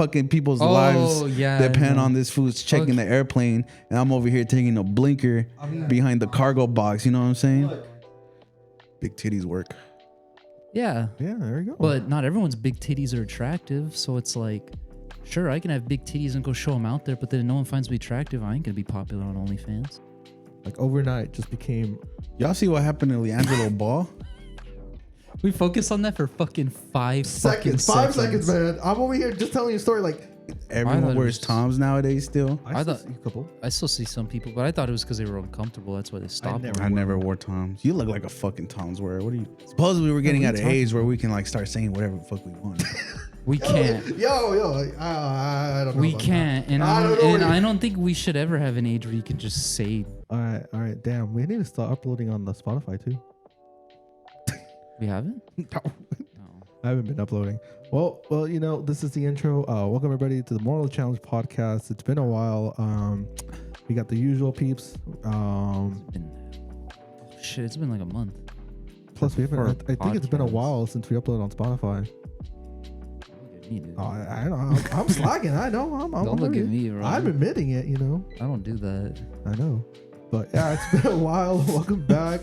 fucking people's lives depend no. on this fool's checking the airplane, and I'm over here taking a blinker behind the cargo box. You know what I'm saying? Big titties work. Yeah. Yeah, there you go. But not everyone's big titties are attractive, so it's like, sure, I can have big titties and go show them out there, but then no one finds me attractive. I ain't gonna be popular on OnlyFans. Like overnight, just became. Y'all see what happened to Leandro Ball? We focus on that for fucking 5 seconds. 5 seconds, man. I'm over here just telling you a story. Like Everyone wears Toms nowadays still. I thought a couple. I still see some people, but I thought it was because they were uncomfortable. That's why they stopped. I never wore Toms. You look like a fucking Toms wearer. What are you? Supposedly we're getting at an age where we can like start saying whatever the fuck we want. We can't. I don't know. We can't, and I don't think we should ever have an age where you can just say. All right. Damn, we need to start uploading on the Spotify too. We haven't. No. I haven't been uploading. Well, you know, this is the intro. Welcome everybody to the Moral Challenge podcast. It's been a while. We got the usual peeps. It's been like a month. Plus, we haven't. I think it's been a while since we uploaded on Spotify. Look at me, dude. I know. I'm slacking. I know. Don't look at me, bro. I'm admitting it. You know. I don't do that. I know. But yeah, it's been a while. Welcome back.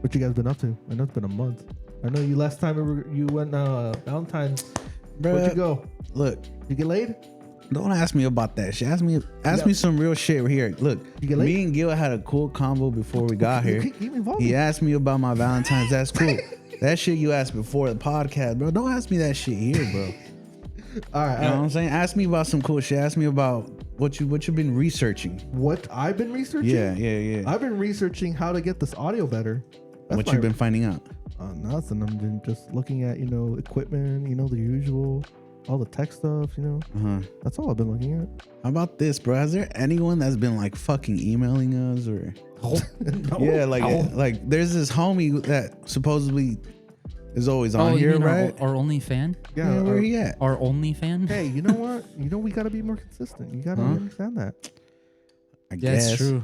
What you guys been up to? I know it's been a month. I know you last time you went Valentine's. Bruh, where'd you go? Look, you get laid? Don't ask me about that shit. Ask me some real shit right here. Look, you get laid? Me and Gil had a cool convo before we got here. He asked me about my Valentine's. That's cool. That shit you asked before the podcast, bro. Don't ask me that shit here, bro. All right. You know what I'm saying? Ask me about some cool shit. Ask me about what you've been researching. What I've been researching? Yeah. I've been researching how to get this audio better. What you've been finding out? Nothing. I'm been just looking at, equipment, the usual, all the tech stuff, That's all I've been looking at. How about this, bro? Has there anyone that's been like fucking emailing us or? No. Yeah, like there's this homie that supposedly is always on here, right? Our only fan? Yeah, where he at? Our only fan? Hey, you know what? We got to be more consistent. You got to understand that. I guess. That's true.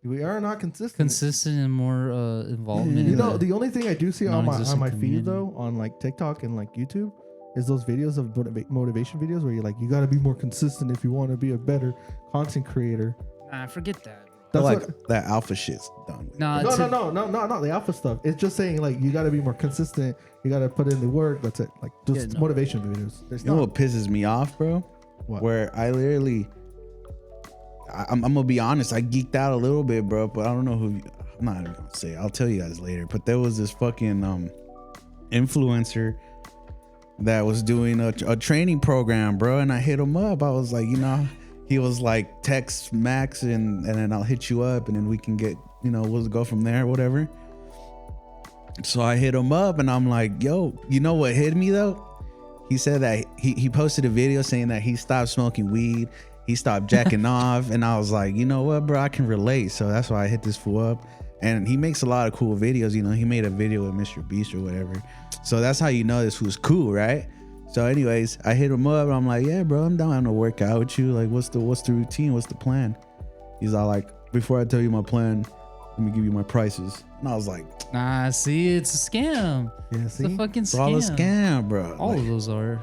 We are not consistent. Consistent and more involvement. The only thing I do see on my feed though, on like TikTok and like YouTube, is those videos of motivation videos where you're like, you got to be more consistent if you want to be a better content creator. Nah, forget that. That's like that alpha shit's done. No, not the alpha stuff. It's just saying like you got to be more consistent. You got to put in the work. That's it. Like just motivation videos. You know what pisses me off, bro? What? Where I literally. I'm gonna be honest. I geeked out a little bit, bro, but I don't know who. I'm not even gonna say. I'll tell you guys later. But there was this fucking influencer that was doing a training program, bro, and I hit him up. I was like, he was like, text Max and then I'll hit you up, and then we can get, we'll go from there, whatever. So I hit him up, and I'm like, yo, you know what hit me though? He said that he posted a video saying that he stopped smoking weed. He stopped jacking off, and I was like, you know what, bro, I can relate. So that's why I hit this fool up. And he makes a lot of cool videos. He made a video with Mr. Beast or whatever. So that's how you know this fool's cool, right? So anyways, I hit him up, and I'm like, yeah, bro, I'm down to work out with you. Like, what's the routine? What's the plan? He's all like, before I tell you my plan, let me give you my prices. And I was like, nah, see, it's a scam. Yeah, see? It's a fucking scam. It's all a scam, bro. All of those are.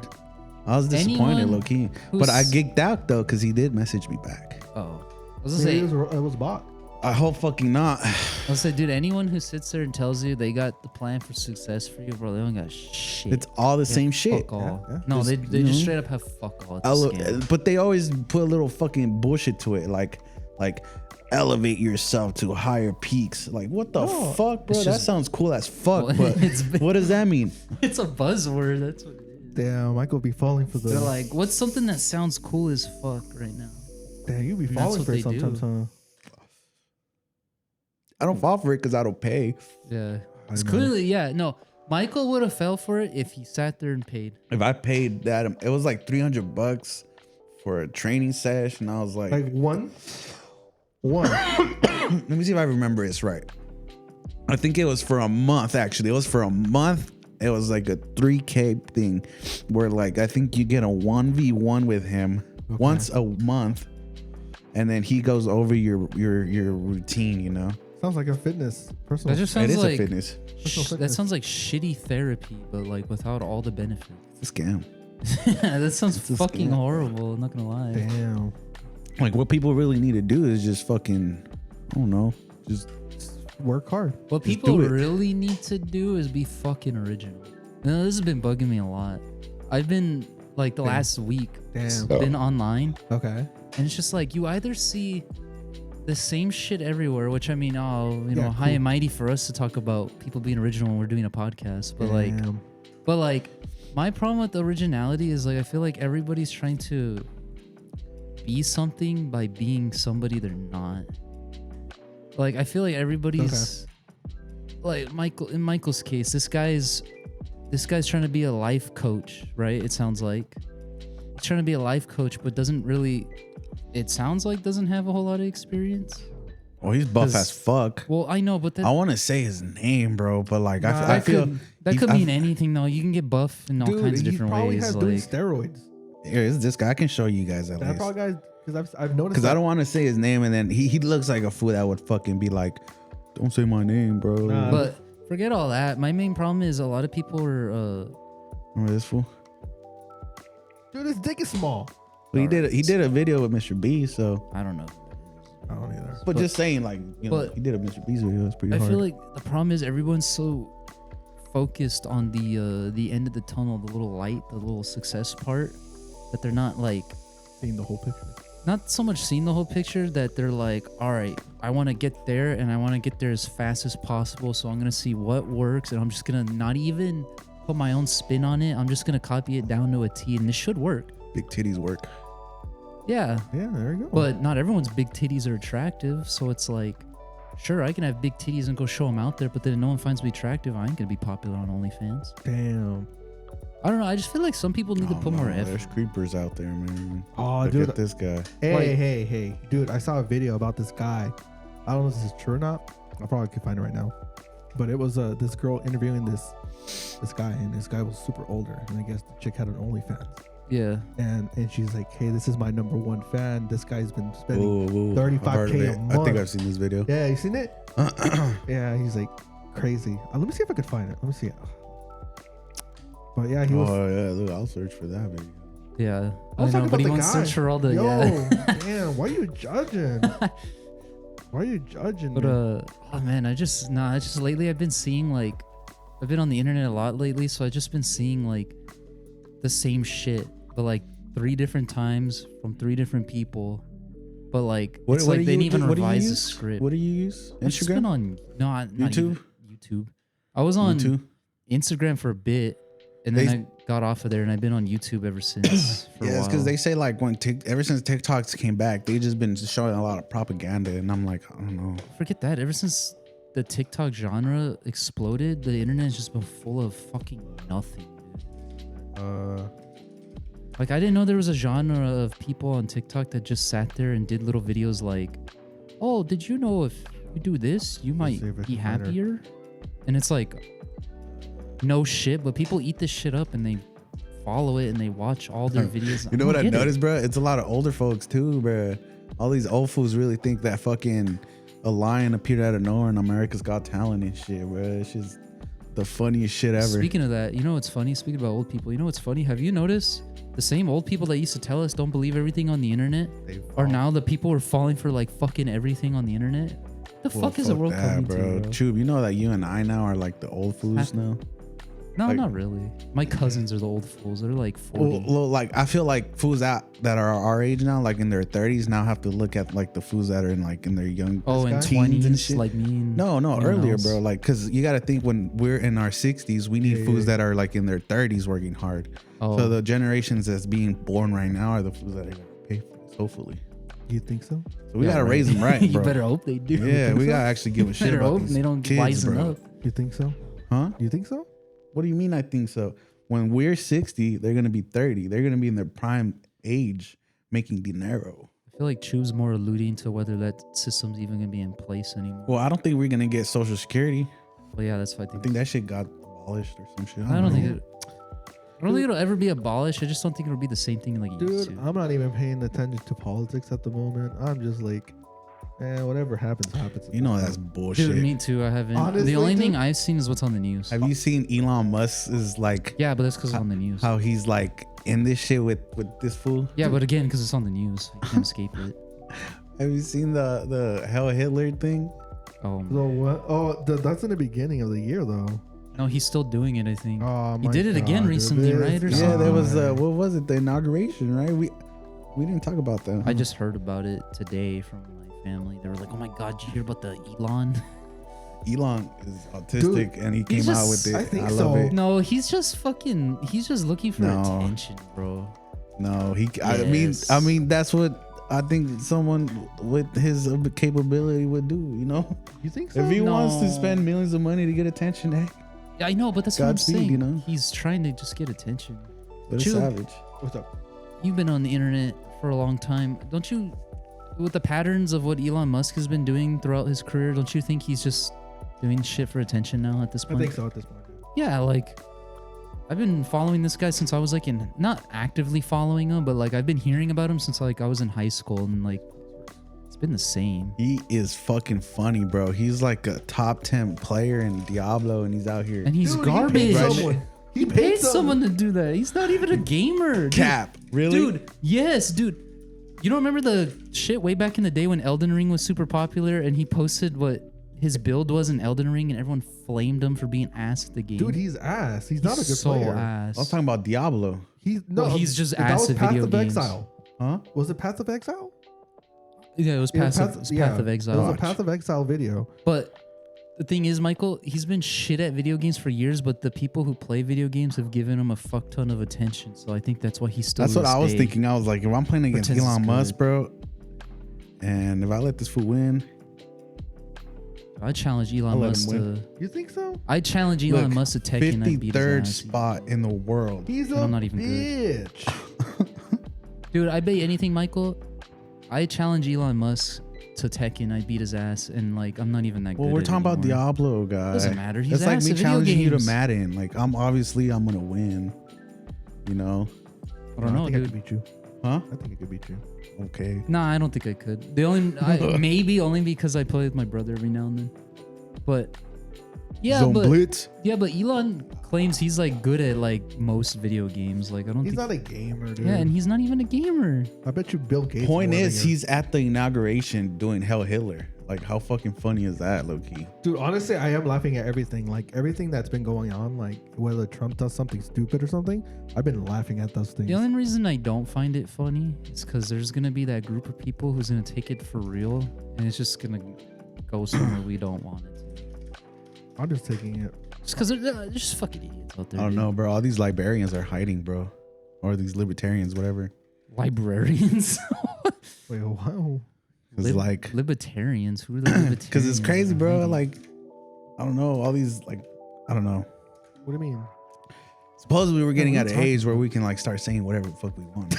I was disappointed, low key, but I geeked out though because he did message me back. Oh, I was gonna say it was bot. I hope fucking not. I was say, dude, anyone who sits there and tells you they got the plan for success for you, bro, they don't got shit. It's all the same shit. Fuck all. Yeah. No, they just straight up have fuck all. It's a scam. But they always put a little fucking bullshit to it, like elevate yourself to higher peaks. Like, what the fuck, bro? That sounds cool as fuck. But what does that mean? It's a buzzword. That's what it is. Damn, Michael be falling for the. They're like, what's something that sounds cool as fuck right now? Damn, you be falling for it sometimes, huh? I don't fall for it because I don't pay. Yeah, it's clearly no. Michael would have fell for it if he sat there and paid. If I paid that, it was like $300 for a training session. I was like one. Let me see if I remember this right. I think it was for a month. Actually, it was for a month. It was like a 3K thing where like I think you get a 1v1 with him once a month, and then he goes over your routine, Sounds like a fitness. Personal. That just sounds like a fitness. that sounds like shitty therapy, but like without all the benefits. It's a scam. That sounds It's a fucking scam. horrible. I'm not gonna lie. Damn. Like what people really need to do is just fucking, I don't know, just Work hard. What Just people do it. really need to do is be fucking original. Now, this has been bugging me a lot. I've been like the last week Damn. been online, Okay. and it's just like you either see the same shit everywhere, which I mean, Yeah, high cool. and mighty for us to talk about people being original when we're doing a podcast, but Damn. like my problem with originality is like I feel like everybody's trying to be something by being somebody they're not. Like I feel like everybody's like Michael's case, this guy's trying to be a life coach, right? It sounds like he's trying to be a life coach, but doesn't have a whole lot of experience. oh, he's buff 'Cause- as fuck. Well, I know, but I want to say his name, bro, but like Nah, I feel that could I- mean anything though. You can get buff in all Dude, kinds of he different probably ways. has doing Like steroids. Here, it's this guy. I can show you guys at That least. probably guy, because I've noticed. Because I that- don't want to say his name, and then he looks like a fool that would fucking be like, "Don't say my name, bro." Nah. but forget all that. My main problem is a lot of people are Remember this fool? Dude, his dick is small. Well, he did a video with Mr. B, so. I don't know. I don't either. But just saying, like, you know, but- he did a Mr. B's video. It's pretty I hard. feel like the problem is everyone's so focused on the end of the tunnel, the little light, the little success part, that they're not like Seeing the whole picture. not so much seeing the whole picture, that they're like, all right, I want to get there and I want to get there as fast as possible. So I'm going to see what works and I'm just going to not even put my own spin on it. I'm just going to copy it down to a T and this should work. Big titties work. Yeah. Yeah, there you go. But not everyone's big titties are attractive. So it's like, sure, I can have big titties and go show them out there, but then if no one finds me attractive, I ain't going to be popular on OnlyFans. Damn. I don't know. I just feel like some people need to put more effort. There's creepers out there, man. Oh, Look dude. at this guy. Hey, dude! I saw a video about this guy. I don't know if this is true or not. I probably could find it right now. But it was this girl interviewing this guy, and this guy was super older, and I guess the chick had an OnlyFans. Yeah. And she's like, "Hey, this is my number one fan. This guy's been spending Whoa, 35K I've heard of it. a I think month." I've seen this video. Yeah, you seen it? Yeah, he's like crazy. Let me see if I could find it. Let me see it. But yeah, he was. Oh yeah, look, I'll search for that video. Yeah. I was I talking know, about but he the wants to guy. search for all the Yo, yeah. damn, why are you judging? Why are you judging? But me? oh man, I just lately I've been seeing like I've been on the internet a lot lately, so I've just been seeing like the same shit, but like 3 different times from 3 different people. But like it's like they didn't even revise the script. What do you use? I've just been Instagram? on not YouTube? even YouTube. I was on YouTube? Instagram for a bit, and then They- I got off of there, and I've been on YouTube ever since. For a Yeah, it's while. because they say like ever since TikToks came back, they just been showing a lot of propaganda, and I'm like, I don't know. Forget that. Ever since the TikTok genre exploded, the internet has just been full of fucking nothing. Like I didn't know there was a genre of people on TikTok that just sat there and did little videos like, "Oh, did you know if you do this, you might see if I be can find her. happier?" And it's like, no shit, but people eat this shit up and they follow it and they watch all their videos. You know what I don't get it. noticed, bro? It's a lot of older folks too, bro. All these old fools really think that fucking a lion appeared out of nowhere in America's Got Talent and shit, bro. It's just the funniest shit ever. Speaking of that, you know what's funny? Speaking about old people, you know what's funny? Have you noticed the same old people that used to tell us don't believe everything on the internet are now the people who are falling for like fucking everything on the internet? The Well, fuck is the world that, coming bro? to, bro? Chub, you know that you and I now are like the old fools now. No, like- not really. My cousins are the old fools. They're like 40. Well, like I feel like fools that are our age now, like in their 30s, now have to look at like the fools that are in like in their young oh, and teens 20s, and shit. like me. And No, anyone earlier, else. bro. Like, cause you got to think when we're in our 60s, we need Yeah, fools yeah. that are like in their 30s working hard. Oh, So the generations that's being born right now are the fools that are gonna pay for this, hopefully. You think so? So we yeah, gotta right. raise them right, You bro. better hope they do. Yeah, we gotta actually give a shit better about hope these they don't kids, wisen bro. up. You think so? Huh? You think so? What do you mean? I think so. When we're 60, they're gonna be 30. They're gonna be in their prime age, making dinero. I feel like Chew's more alluding to whether that system's even gonna be in place anymore. Well, I don't think we're gonna get Social Security. Well, yeah, that's what I I think. think that shit got abolished or some shit. I don't think know. I don't think it'll ever be abolished. I just don't think it'll be the same thing like it used Dude, to. I'm not even paying attention to politics at the moment. I'm just like, And whatever happens, happens. You know that's bullshit. Dude, me too. I haven't. Honestly, the only thing dude. I've seen is what's on the news. Have you seen Elon Musk is like Yeah, but that's because it's on the news. how he's like in this shit with this fool? Yeah, but again, because it's on the news, you can't escape it. Have you seen the Hell Hitler thing? Oh, So what? Oh, that's in the beginning of the year though. no, he's still doing it. I think Oh, he my did it again God, recently, dude, right? Or this Yeah, there was guy. what was it? The inauguration, right? We didn't talk about that. I just heard about it today from my family. They were like, "Oh my God, did you hear about the Elon?" Elon is autistic and he came he's out just- with it. I think love so. it. No, he's just looking for No. attention, bro. No, Yes. I mean that's what I think someone with his capability would do, you know? You think so? If he wants to No. spend millions of money to get attention, hey, Yeah, I know, but that's what I'm Godspeed, saying. you know? He's trying to just get attention. but it's True. savage. What's up? You've been on the internet for a long time. Don't you, with the patterns of what Elon Musk has been doing throughout his career, don't you think he's just doing shit for attention now at this I point? think so at this point. Yeah, like I've been following this guy since I was like not actively following him, but like I've been hearing about him since like I was in high school, and like it's been the same. He is fucking funny, bro. He's like a top 10 player in Diablo and he's out here. And he's Dude, garbage. He paid Right. someone. He paid someone to do that. He's not even a gamer. Dude. Cap. Really? Dude, yes, dude. You don't remember the shit way back in the day when Elden Ring was super popular and he posted what his build was in Elden Ring and everyone flamed him for being ass at the game? Dude, he's ass. He's not a good so player. ass. I was talking about Diablo. He's no. Well, he's just that ass was at Path video of games. Exile. Huh? Was it Path of Exile? Yeah, it was Yeah, Path of It Exile. was a Path of Exile video. But the thing is, Michael, he's been shit at video games for years, but the people who play video games have given him a fuck ton of attention. So I think that's why he's still. That's what I was thinking. I was like, if I'm playing against Pretends Elon it's Musk, good. bro, and if I let this fool win, I challenge I'll Elon let Musk him to. You think so? I challenge Elon Look, Musk to Tekken and beat his 53rd ass. spot in the world. He's And a I'm not even good. bitch. Dude, I bet anything, Michael. I challenge Elon Musk to Tekken. I beat his ass, and like I'm not even that good. Well, we're at it talking about anymore. Diablo, guy. Doesn't matter. He's It's like ass me at video challenging you to games. Madden. Like I'm gonna win. You know? I don't know, I think I dude. could beat you. Huh? I think I could beat you. Okay. Nah, I don't think I could. The only maybe only because I play with my brother every now and then. But yeah, Zone but Blitz. yeah, but Elon claims he's like good at like most video games. Like I don't He's think. not a gamer, dude. Yeah, and he's not even a gamer. I bet you Bill Gates. Point more is, than you. he's at the inauguration doing Hell Hitler. Like, how fucking funny is that, low-key? Dude, honestly, I am laughing at everything. Like everything that's been going on, like whether Trump does something stupid or something, I've been laughing at those things. The only reason I don't find it funny is because there's gonna be that group of people who's gonna take it for real, and it's just gonna go somewhere we don't want it to. I'm just taking it. Just because they're just fucking idiots out there. I don't dude. know, bro. All these librarians are hiding, bro. Or these libertarians, whatever. Librarians. Wait, wow. It's like, libertarians. Who are the libertarians? because it's crazy, bro. Like, I don't know. All these, like, I don't know. What do you mean? Supposedly we're getting what at are an you talking age where we can, like, start saying whatever the fuck we want.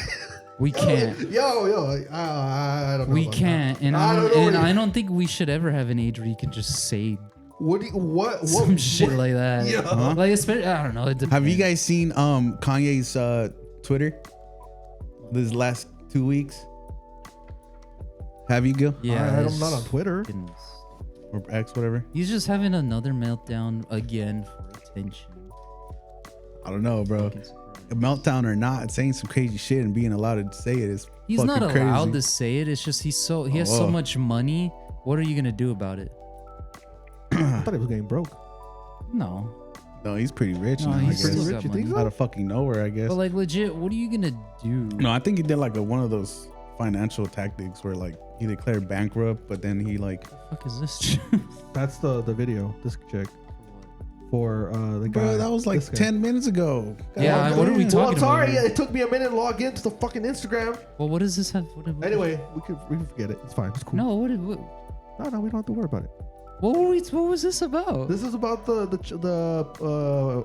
we can't. Yo, I don't know. We about can't, that. and I don't know. I don't think we should ever have an age where you can just say What? some shit like that. Yeah. Huh? Like, especially, I don't know. It Have you depends. guys seen Kanye's Twitter this last 2 weeks? Have you, Gil? Yeah, I'm it's not on Twitter. fucking- Or X, whatever? He's just having another meltdown again for attention. I don't know, bro. Fucking surprised. A meltdown or not, saying some crazy shit and being allowed to say it is He's fucking not allowed crazy. to say it. It's just he has Oh. so much money. What are you gonna do about it? I thought he was getting broke. No, No, he's pretty rich no, now, I he's guess. still rich, got you think money. so? Out of fucking nowhere, I guess. But like legit, what are you gonna do? No, I think he did like one of those financial tactics where like he declared bankrupt, but then he like, What the fuck is this? That's the video. This chick for the guy. bro, that was like this guy. 10 minutes ago. Yeah, God what are we damn. talking Well, I'm sorry. about here? It took me a minute to log into the fucking Instagram. Well, what does this have? What, Anyway, we can forget it. It's fine. It's cool. no. What? No, we don't have to worry about it. What were we? What was this about? This is about the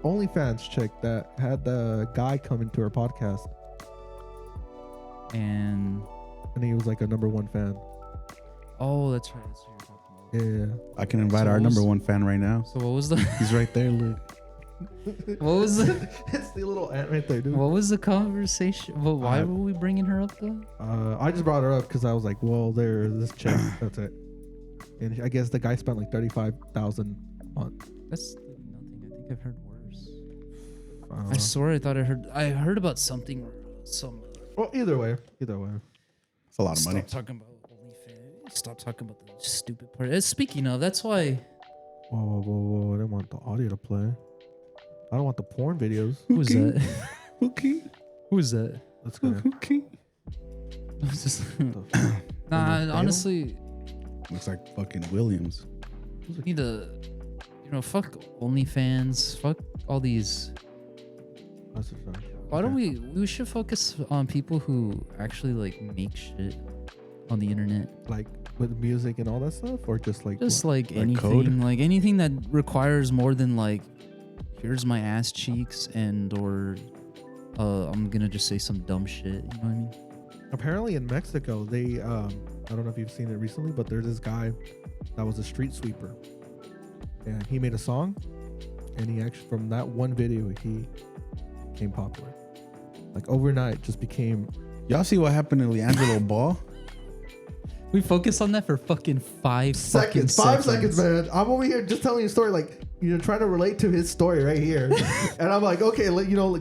OnlyFans chick that had the guy come into her podcast, And and he was like a #1 fan. oh, that's right. That's what you're talking about. Yeah. I can invite So our what was- number one fan right now. So what was the? He's right there, look. What was the? It's the little ant right there, dude. What was the conversation? Well, why I- were we bringing her up though? I just brought her up because I was like, well, there's this chick. That's it. and I guess the guy spent like 35,000 a month. That's nothing. I think I've heard worse. I don't I know. swear I heard about something. Some. Well, either way. It's a lot of money. Stop talking about OnlyFans. Stop talking about the stupid part. Speaking of, that's why. Whoa! I didn't want the audio to play. I don't want the porn videos. Who's that? Okay. Who's that? Let's go. Okay. I was just. Nah, honestly, Looks like fucking Williams. we need to. Fuck OnlyFans. Fuck all these. That's just right. Why don't we should focus on people who actually like make shit on the internet. Like with music and all that stuff, or just like Just what? like Like anything, code? like anything that requires more than like, here's my ass cheeks or I'm gonna just say some dumb shit. You know what I mean? Apparently in Mexico, they I don't know if you've seen it recently, but there's this guy that was a street sweeper, and he made a song, and he actually from that one video he became popular. Like overnight, just became. Y'all see what happened to Leandro Ball? We focus on that for fucking 5 Seconds, 5 seconds, man. I'm over here just telling you a story, like trying to relate to his story right here, and I'm like, okay,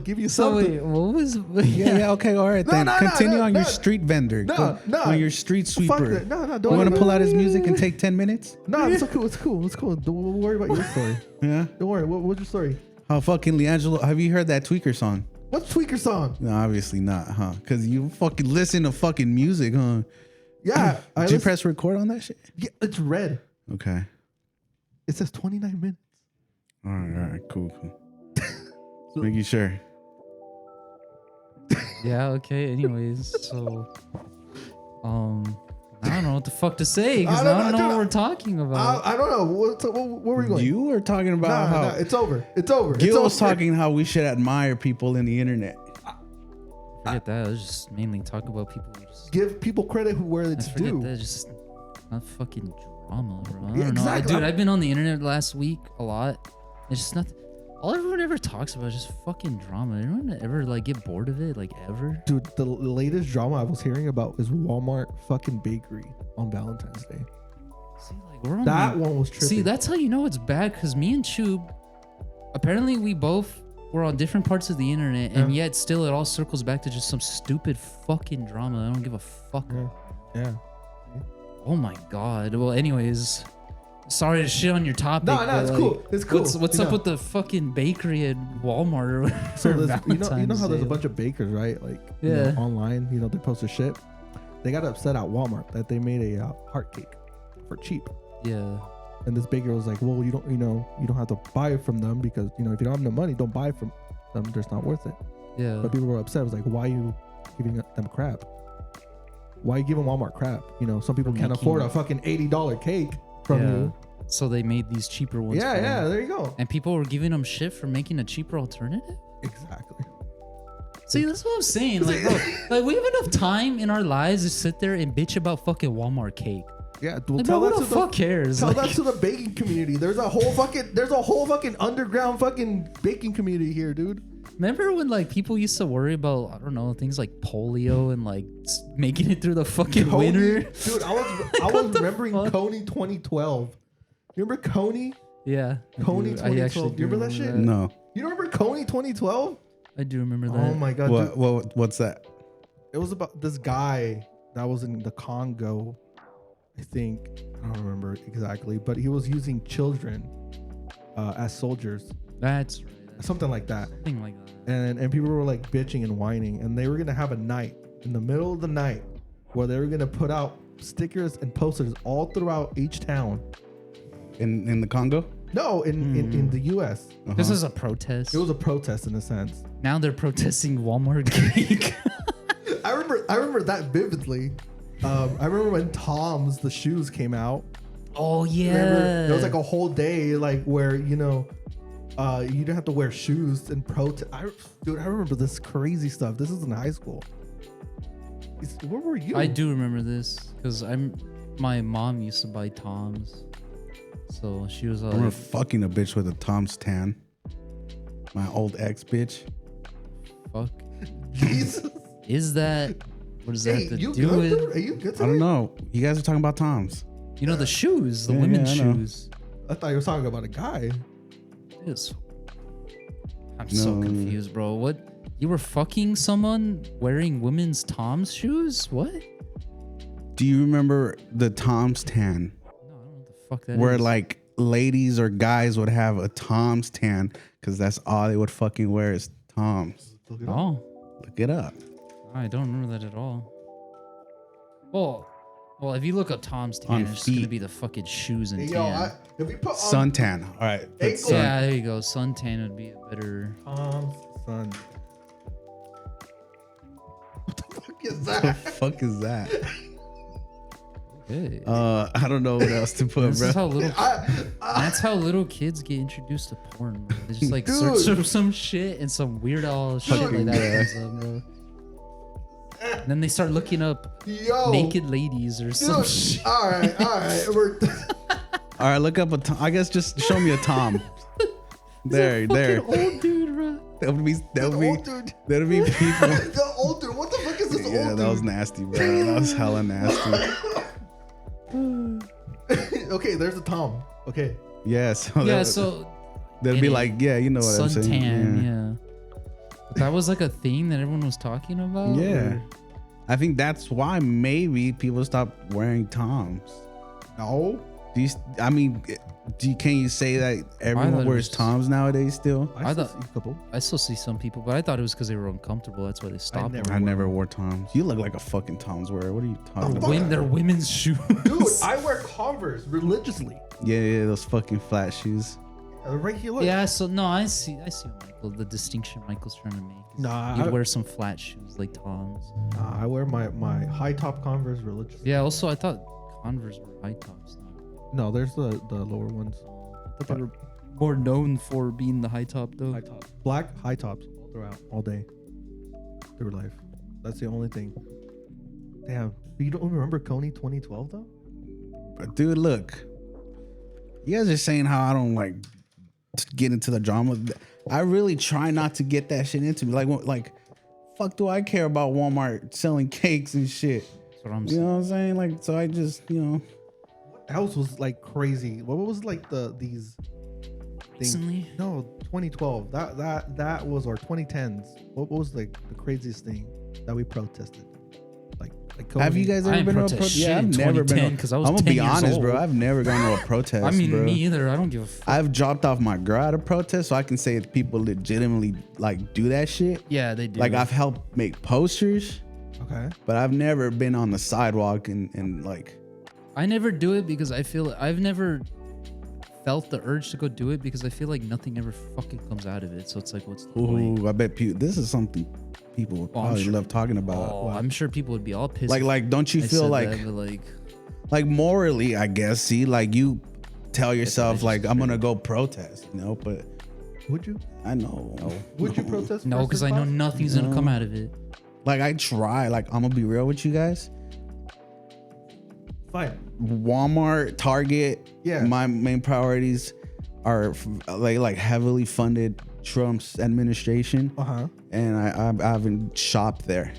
give you So something. wait, what was? Yeah, okay, all right, then. Continue on your street vendor. On your street Fuck sweeper. that. No, You don't. want to pull out his music and take 10 minutes? No, it's cool. It's cool. Don't worry about your story. Yeah. Don't worry. What's your story? How fucking Leandro? Have you heard that Tweaker song? What's Tweaker song? No, obviously not, huh? Because you fucking listen to fucking music, huh? Yeah. Did you press record on that shit? Yeah, it's red. Okay. It says 29 minutes. All right, cool. Just making sure. Yeah. Okay. Anyways, so I don't know what the fuck to say because I don't know what we're talking about. I don't know. Where were we going? You were talking about how it's over. It's over. Gil was it's over. talking how we should admire people in the internet. Forget that. I was just mainly talking about people who just. Give people credit where it's Forget due. that. Just not fucking drama, bro. I Yeah, don't exactly. know. Dude, I've been on the internet last week a lot. It's just not. All everyone ever talks about is just fucking drama. Anyone ever like get bored of it? Like ever? Dude, the latest drama I was hearing about is Walmart fucking bakery on Valentine's Day. See, like we're on That the, one was tripping. See, that's how you know it's bad. Because me and Chub, apparently we both were on different parts of the internet, and yet still it all circles back to just some stupid fucking drama. I don't give a fuck. Yeah. Oh my god. Well, anyways. Sorry to shit on your topic. No, but, it's like, cool. It's cool. What's up with the fucking bakery at Walmart or whatever? So there's, you know Valentine's how there's a Day? bunch of bakers, right? Like Yeah. Online, they post their shit. They got upset at Walmart that they made a heart cake for cheap. Yeah. And this baker was like, "Well, you don't have to buy from them because if you don't have no money, don't buy from them. They're just not worth it." Yeah. But people were upset. It was like, "Why are you giving them crap? Why are you giving Walmart crap? Some people can't afford a fucking $80 cake from you." So they made these cheaper ones. Yeah, for yeah. them. There you go. And people were giving them shit for making a cheaper alternative. Exactly. See, that's what I'm saying. Like, bro, like we have enough time in our lives to sit there and bitch about fucking Walmart cake. Yeah, well, Like, tell bro, that who to the fuck cares? Tell Like, that to the baking community. There's a whole fucking underground fucking baking community here, dude. remember when like people used to worry about I don't know things like polio and like making it through the fucking winter? Dude, I was remembering fuck? Coney 2012. You remember Coney? Yeah. Coney I do. I actually 2012. You remember that shit? No. You don't remember Coney 2012? I do remember that. Oh my god. Dude. What's that? It was about this guy that was in the Congo, I think. I don't remember exactly, but he was using children as soldiers, That's right. something like that. Something like that. And people were like bitching and whining, and they were gonna have a night in the middle of the night where they were gonna put out stickers and posters all throughout each town. In the Congo? No, in the U.S. This is a protest. It was a protest in a sense. Now they're protesting Walmart cake. I remember that vividly. I remember when Tom's the shoes came out. Oh yeah. Remember, there was like a whole day like where you didn't have to wear shoes and protest. Dude, I remember this crazy stuff. This is in high school. Where were you? I do remember this because my mom used to buy Tom's, so she was I remember like, fucking a bitch with a Tom's tan. My old ex bitch. "Fuck, Jesus. is that? What does that Hey, have to you do good, with?" dude? Are you good? I don't know. You guys are talking about Tom's. You know the shoes, the Yeah, women's yeah, I know. shoes. I thought you were talking about a guy. I'm so No. confused, bro. What? You were fucking someone wearing women's Tom's shoes? What? Do you remember the Tom's tan? No, I don't know what the fuck that Where is. like ladies or guys would have a Tom's tan because that's all they would fucking wear is Tom's. Oh, Look it up. I don't remember that at all. Well, if you look up Tom's tan, On it's gonna feet. be the fucking shoes and Hey, tan. yo, if we put on Suntan. All right. put Ankle- sun- Yeah, there you go. Suntan would be a better. Tom's son. What the fuck is What the that? fuck is that? Hey. I don't know what else to put, This bro. is how little. I, That's how little kids get introduced to porn. Bro. They just like Dude. search up some shit and some weird all shit like that Yeah. comes up, bro. And then they start looking up yo, naked ladies or some dude. shit. All right. We're All right, look up a Tom. I guess just show me a Tom. there. Fucking old dude, bro. That would be the old dude. that'd be people. The old dude. What the fuck is this Yeah, old that was dude? nasty, bro. That was hella nasty. Okay, there's a Tom. Okay. Yeah, so Yeah, that, so that'd be it- like, yeah, you know what I'm saying. suntan, yeah. But that was like a thing that everyone was talking about. Yeah. or- I think that's why maybe people stopped wearing Toms. No. I mean, can you say that thought everyone it wears was- Toms nowadays still? I thought- still see a couple. I still see some people, but I thought it was because they were uncomfortable. That's why they stopped. never- I never wore Toms. You look like a fucking Toms wearer. What are you talking about? They're women's shoes. Dude, I wear Converse religiously. Yeah, those fucking flat shoes. Right here, look. Yeah, so no, I see what Michael, the distinction Michael's trying to make. is Nah, you'd I- wear some flat shoes like Tom's. I wear my high top Converse religiously. Yeah, also I thought Converse were high tops. No, there's the lower ones. I thought they were more known for being the high top though. High top. Black high tops all throughout, all day. Through life. That's the only thing. Damn. You don't remember Coney 2012 though? But dude, look. You guys are saying how I don't like get into the drama. I really try not to get that shit into me. Like, fuck do I care about Walmart selling cakes and shit? That's what I'm You saying. know what I'm saying? Like, so I just, What else was like crazy? What was like these things? Recently? No, 2012. That was our 2010s. What was like the craziest thing that we protested? Like have you Coney- guys I ever didn't been to a protest protest? shit Yeah, I've in never been. 2010 'cause I was I'm gonna 10 be years honest, bro. old. I've never gone to a protest. I mean, bro. me either. I don't give a fuck. I've dropped off my girl at a protest, so I can say that people legitimately like do that shit. Yeah, they do. Like I've helped make posters, Okay. but I've never been on the sidewalk and like. I never do it because I feel I've never felt the urge to go do it because I feel like nothing ever fucking comes out of it. So it's like, what's the point? Ooh, I bet people. This is something people would Oh, I'm probably sure- love talking about. Oh, I'm sure people would be all pissed. Like, don't you I feel said like, that, but, like morally, I guess. See, like you tell yourself, just like I'm gonna go protest, you know. But Would you? I know, Would you protest? no, because I know nothing's gonna come out of it. like I try. Like I'm gonna be real with you guys. Fine. Walmart, Target. Yeah. My main priorities are like heavily funded Trump's administration, Uh-huh. and I haven't shopped there.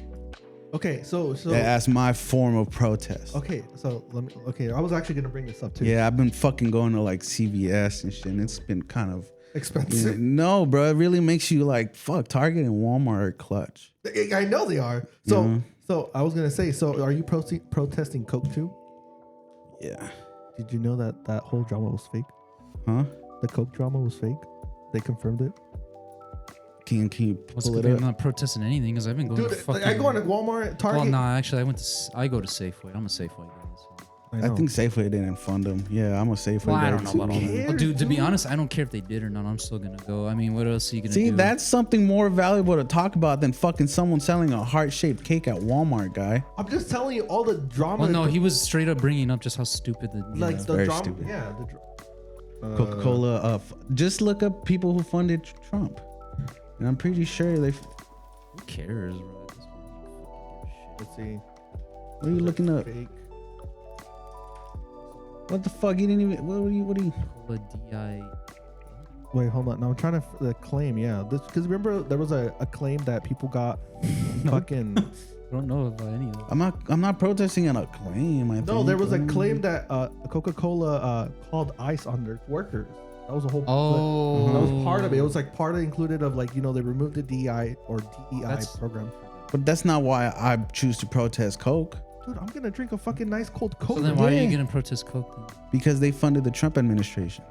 Okay, so That's my form of protest. okay, so I was actually gonna bring this up too. Yeah, I've been fucking going to like CVS and shit, and it's been kind of Expensive. no, bro. It really makes you like fuck. Target and Walmart are clutch. I know they are. So Mhm. so I was gonna say, so are you protesting Coke too? Yeah. Did you know that whole drama was fake? Huh? The Coke drama was fake. They confirmed it. Can you What's pull good? it I'm up? not protesting anything because I've been going Dude, to fucking. I go into Walmart, Target. Well, nah, actually, I go to Safeway. I'm a Safeway guy. So. I know. think Safeway didn't fund them. Yeah, I'm a Safeway Well, I guy don't know too. about all that. cares, Well, dude, to be dude? honest, I don't care if they did or not. I'm still gonna go. I mean, what else are you gonna See, do? that's something more valuable to talk about than fucking someone selling a heart-shaped cake at Walmart, guy. I'm just telling you all the drama. Well, no, he was straight up bringing up just how stupid the. like the very drama. stupid. Yeah, Coca-Cola. Just look up people who funded Trump, and I'm pretty sure they. Who cares, bro? At this point, Let's see. What are you looking up? Fake. What the fuck? You didn't even. What are you? Cola DI. Wait, hold on. No, I'm trying to the claim. Yeah, this because remember there was a claim that people got fucking I don't know about any of that. I'm not protesting on a claim. No, there was a claim that Coca-Cola called ICE on their workers. That was a whole. Oh, that was part of it. It was like part of included of like, you know, they removed the DEI or DEI program. But that's not why I choose to protest Coke. Dude, I'm gonna drink a fucking nice cold Coke. so then why are you gonna protest Coke then? Because they funded the Trump administration,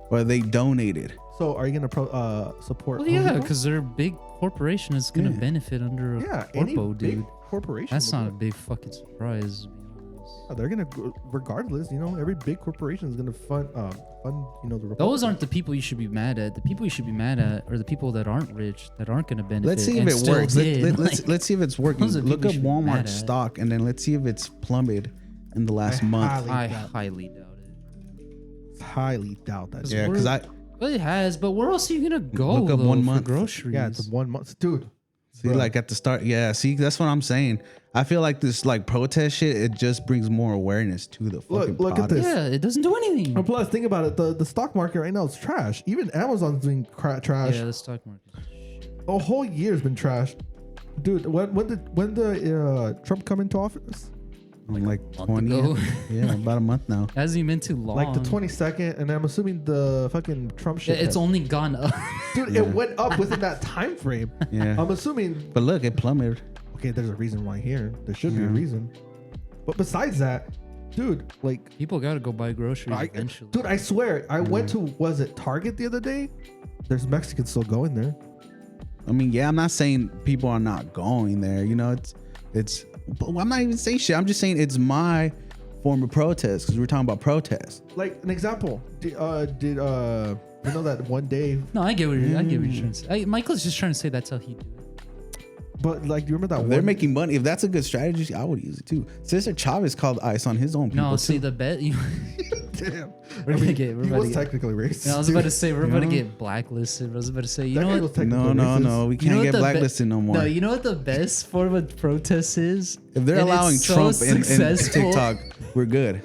or they donated. So are you gonna support? Well, yeah, because they're a big corporation. It's gonna benefit under a any corpo, big dude. corporation. That's not a big fucking surprise. To be honest. They're gonna, regardless, you know, every big corporation is gonna fund, you know, the Republicans. Those aren't the people you should be mad at. The people you should be mad at are the people that aren't rich, that aren't gonna benefit. Let's see if and it still works. did. Let's see if it's working. those are Look people up you should be mad Walmart at. stock, and then let's see if it's plummeted in the last month. I highly doubt it. highly doubt that. Yeah, because Well, it has, but where else are you gonna go? Look up though, 1 for month. groceries. Yeah, it's 1 month, dude. see, like at the start, yeah. See, that's what I'm saying. I feel like this like protest shit. It just brings more awareness to the fucking Look at product. this. Yeah, it doesn't do anything. And plus, think about it. The stock market right now is trash. Even Amazon's doing trash. Yeah, the stock market. A whole year's been trash, dude. When did Trump come into office? Like Month 20, ago. yeah, about a month now. Hasn't even been too long. Like the 22nd, and I'm assuming the fucking Trump shit. It's only gone up. Dude, Yeah. it went up within that time frame. Yeah, I'm assuming. but look, it plummeted. Okay, there's a reason why here. There should be a Yeah. reason. But besides that, dude, like, People gotta go buy groceries eventually. dude, I swear, I went to, was it Target the other day? There's Mexicans still going there. I mean, yeah, I'm not saying people are not going there. You know, it's. But I'm not even saying shit. I'm just saying it's my form of protest because we're talking about protest. Like an example, did you know that one day? No, I get what you're trying to say. Michael's just trying to say that's how he do it. But like, do you remember that They're one? making money. If that's a good strategy, I would use it too. Cesar Chavez called ICE on his own people No, see too. the bet. Damn. We're gonna get. We're He about was to get. technically racist. I was about to say we're about to Yeah. get blacklisted. I was about to say, you That know guy what? was technically No, racist. we You know can't what get the blacklisted no more. No, you know what the best form of protest is? If they're And allowing it's so Trump in successful. TikTok, we're good.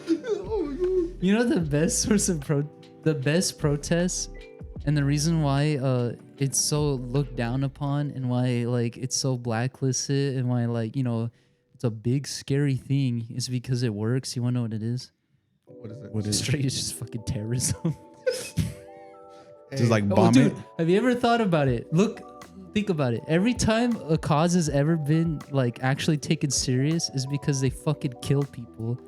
You know the best source of the best protests, and the reason why it's so looked down upon, and why like it's so blacklisted, and why like, you know, it's a big scary thing, is because it works. You wanna know what it is? What is it? What is it? Straight, it's just fucking terrorism. Just like Oh, bomb dude, it. have you ever thought about it? Think about it. Every time a cause has ever been like actually taken serious is because they fucking kill people.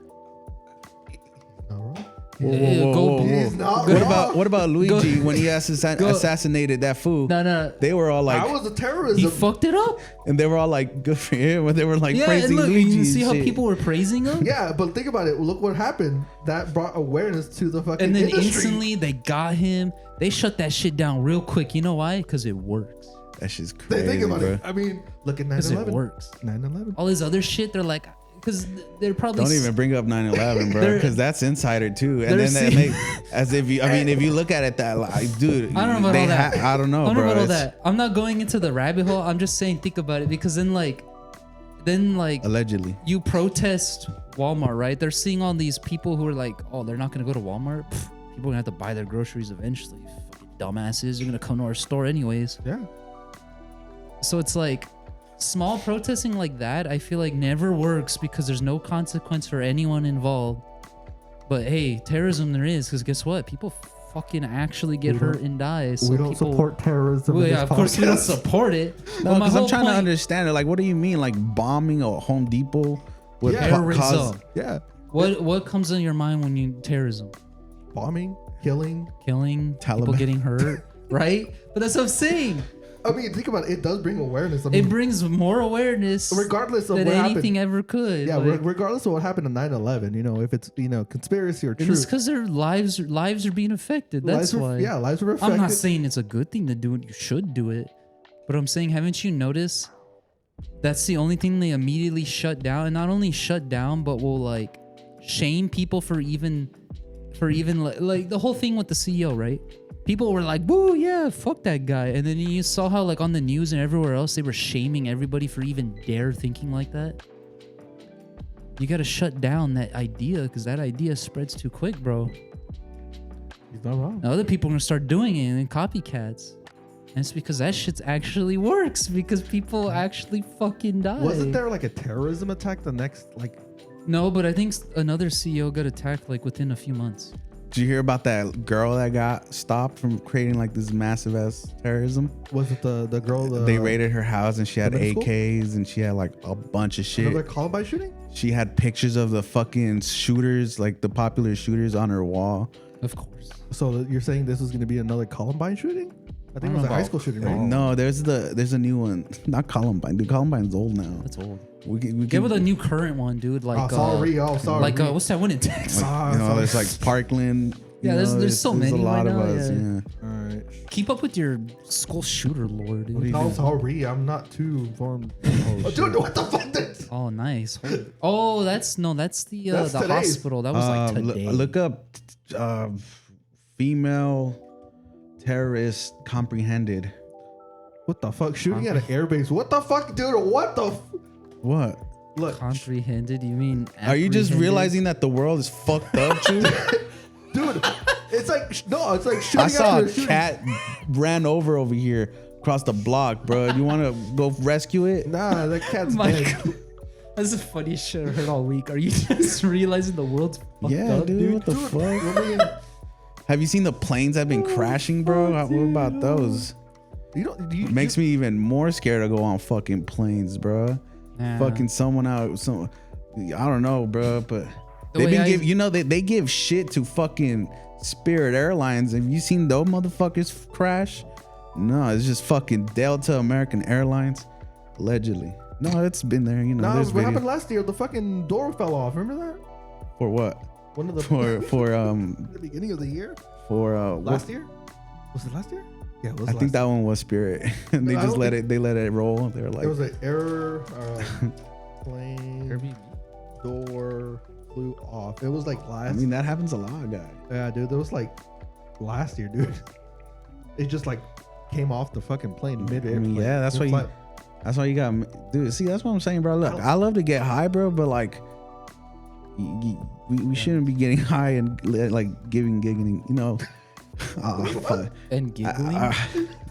All right. Go- He's not What wrong. about Luigi when he assassinated that fool? No. They were all like, That was a terrorism. He fucked it up. and they were all like, good for him. But they were like Yeah, and praising look, Luigi. you and see how shit. people were praising him? Yeah, but think about it. Look what happened. That brought awareness to the fucking And then industry. instantly they got him. They shut that shit down real quick. You know why? Because it works. That shit's crazy. Think about bro. it. I mean, look at Because it 9/11. works. 9/11. All this other shit, they're like, because they're probably Don't even bring up 9/11, bro, They're- because that's insider too. And they're then that seeing- make as if you. I mean, if you look at it that, like, dude, I don't know about they all that. I don't know, I don't bro. know about all It's that. I'm not going into the rabbit hole. I'm just saying, think about it, because then like allegedly. you protest Walmart, right? They're seeing all these people who are like, oh, they're not gonna go to Walmart. Pfft, people are gonna have to buy their groceries eventually. Fucking dumbasses, you're gonna come to our store anyways. Yeah. So it's like small protesting like that, I feel like never works because there's no consequence for anyone involved. But hey, terrorism there is, because guess what? People fucking actually get We hurt don't- and die. So we don't people, support terrorism. Well, in yeah, this of course we don't podcast. support it. No, But my because I'm whole trying to point- understand it. Like, what do you mean, like bombing a Home Depot would Yeah. cause? Terrorism. Yeah. What comes in your mind when you terrorism? Bombing, killing. Killing, people Taliban. getting hurt, right? But that's what I'm saying. I mean, think about it. It does bring awareness. I mean, It brings more awareness regardless of than what anything happened. ever could. Yeah, like, regardless of what happened on 9/11, you know, if it's, you know, conspiracy or and it's truth. because their lives are being affected. That's why. Yeah, lives were affected. I'm not saying it's a good thing to do it. You should do it. But I'm saying, haven't you noticed that's the only thing they immediately shut down? And not only shut down, but will like shame people for even like the whole thing with the CEO, right? People were like, "Boo, yeah, fuck that guy." And then you saw how like on the news and everywhere else, they were shaming everybody for even dare thinking like that. You got to shut down that idea, because that idea spreads too quick, bro. He's not wrong. Now other people are gonna start doing it, and then copycats. And it's because that shit actually works because people actually fucking die. Wasn't there like a terrorism attack the next like? No, but I think another CEO got attacked like within a few months. Did you hear about that girl that got stopped from creating like this massive ass terrorism? Was it the girl? They raided her house and she had middle school? AKs and she had like a bunch of shit. Another Columbine shooting? She had pictures of the fucking shooters, like the popular shooters, on her wall. Of course. So you're saying this was going to be another Columbine shooting? I think I it was a don't high know school shooting, right? No, there's a new one. Not Columbine. Dude, Columbine's old now. That's old. We Get with a new current one, dude. Like, sorry. like what's that one in Texas? there's like Parkland. Yeah, there's so many a lot right of now, us. yeah. Yeah. All right. Keep up with your school shooter lore, dude. you doing? Sorry, I'm not too informed. Oh, dude, what the fuck? Oh, nice. Oh, that's the That's the today's. hospital. That was like today. Look up female terrorist comprehended. What the fuck? Shooting at an airbase. What the fuck, dude? What the? What? Look, Comprehended? You mean? Are you just apprehended? realizing that the world is fucked up, dude? dude, it's like no, it's like shooting I saw after a shooting. cat ran over here across the block, bro. You want to go rescue it? Nah, that cat's My dead. God. That's the funniest shit I've heard all week. Are you just realizing the world's fucked Yeah, up, dude. What the Dude, fuck? I mean, Have you seen the planes that have been crashing, bro? What about those? you don't. You, Makes me even more scared to go on fucking planes, bro. Nah. Fucking someone out, I don't know, bro, but The they've way been give, they give shit to fucking Spirit Airlines. Have you seen those motherfuckers crash? No, it's just fucking Delta, American Airlines, allegedly. No, it's been there, you know. Nah, There's what video. happened last year? The fucking door fell off. Remember that? For what? One of the For the beginning of the year. Last year? Was it last year? Yeah, it was. I think that one was Spirit, and they I just don't let it roll. They were like, There was an error. Plane Airbnb. door flew off. It was like last. I mean, that happens a lot, guy. Yeah, dude. That was like last year, dude. It just like came off the fucking plane mid-air. I mean, yeah, that's why you. That's why you got, dude. See, that's what I'm saying, bro. Look, I love to get high, bro, but like, we shouldn't be getting high and like giggling, you know. Fuck. And giggling?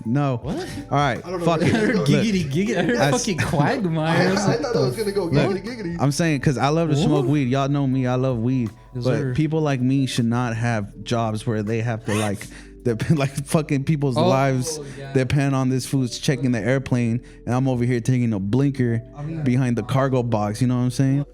No. What? All right. I don't know Fuck where it. that is Look, Giggity giggity. I heard That's- fucking quagmire. I was I like, thought it was gonna go giggity giggity. I'm saying because I love to smoke weed. Y'all know me. I love weed. Yes, But sir. people like me should not have jobs where they have to like depend, like fucking people's lives yeah. depend on this food's checking the airplane, and I'm over here taking a blinker behind the cargo box. You know what I'm saying?